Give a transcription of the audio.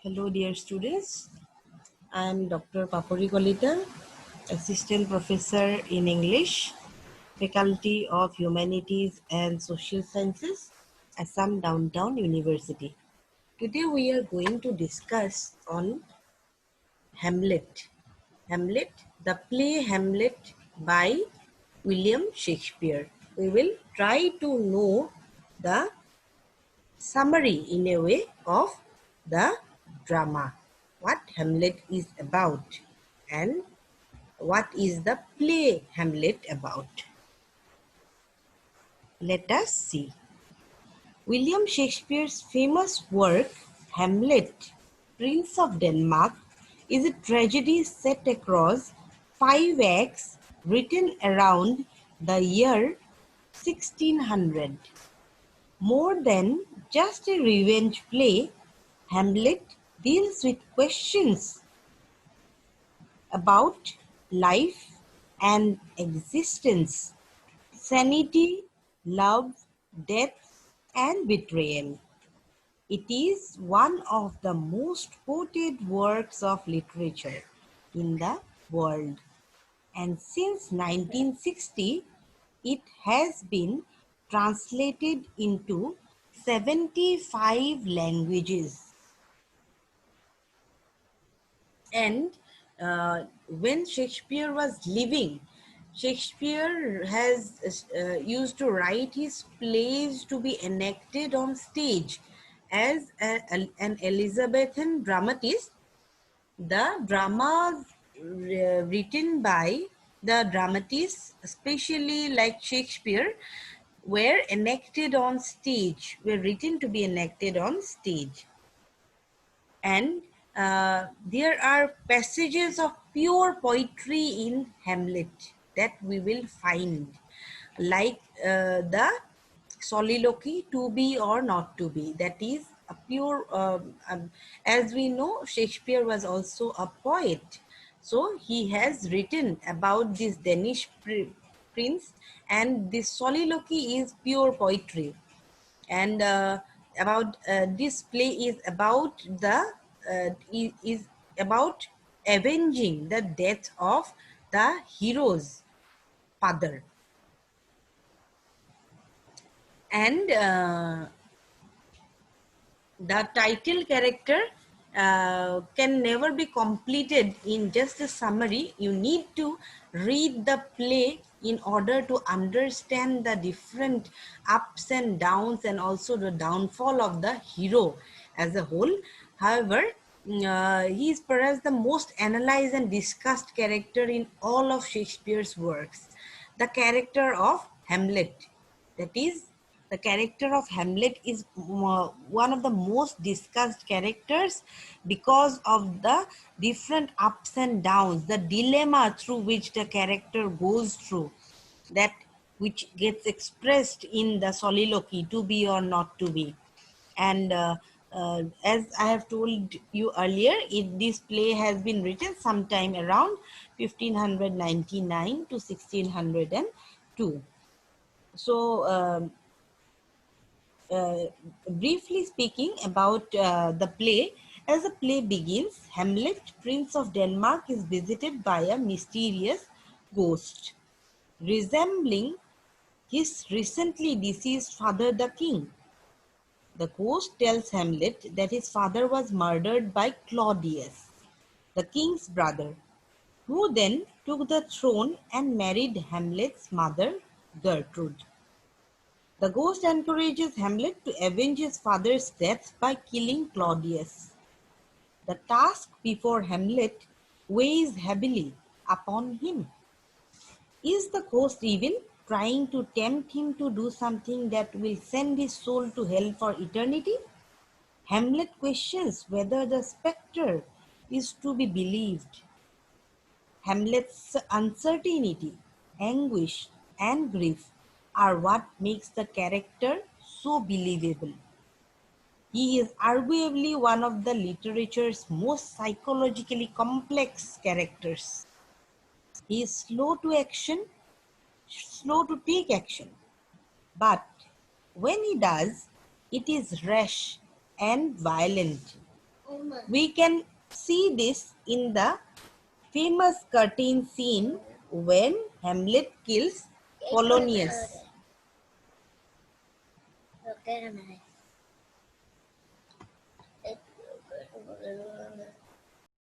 Hello dear students, I am Dr. Papuri Kolita, Assistant Professor in English, Faculty of Humanities and Social Sciences, Assam Downtown University. Today we are going to discuss on Hamlet. Hamlet, the play Hamlet by William Shakespeare. We will try to know the summary in a way of the drama, what Hamlet is about and what is the play Hamlet about. Let us see. William Shakespeare's famous work Hamlet, Prince of Denmark, is a tragedy set across 5 acts written around the year 1600. More than just a revenge play, Hamlet deals with questions about life and existence, sanity, love, death, and betrayal. It is one of the most quoted works of literature in the world, and since 1960, it has been translated into 75 languages. And when Shakespeare was living, Shakespeare has used to write his plays to be enacted on stage as an Elizabethan dramatist. The dramas written by the dramatists, especially like Shakespeare, were enacted on stage, were written to be enacted on stage. And there are passages of pure poetry in Hamlet that we will find, like the soliloquy, to be or not to be. That is a pure, as we know, Shakespeare was also a poet. So he has written about this Danish prince, and this soliloquy is pure poetry. And about this play is about is about avenging the death of the hero's father. And the title character can never be completed in just a summary. You need to read the play in order to understand the different ups and downs and also the downfall of the hero as a whole. However, he is perhaps the most analyzed and discussed character in all of Shakespeare's works. The character of Hamlet, that is, the character of Hamlet is one of the most discussed characters because of the different ups and downs, the dilemma through which the character goes through, that which gets expressed in the soliloquy, to be or not to be. And as I have told you earlier, this play has been written sometime around 1599 to 1602. So, briefly speaking about the play, as the play begins, Hamlet, Prince of Denmark, is visited by a mysterious ghost, resembling his recently deceased father, the king. The ghost tells Hamlet that his father was murdered by Claudius, the king's brother, who then took the throne and married Hamlet's mother, Gertrude. The ghost encourages Hamlet to avenge his father's death by killing Claudius. The task before Hamlet weighs heavily upon him. Is the ghost evil, trying to tempt him to do something that will send his soul to hell for eternity? Hamlet questions whether the spectre is to be believed. Hamlet's uncertainty, anguish, and grief are what makes the character so believable. He is arguably one of the literature's most psychologically complex characters. He is slow to action, slow to take action, but when he does, it is rash and violent. We can see this in the famous curtain scene when Hamlet kills Polonius.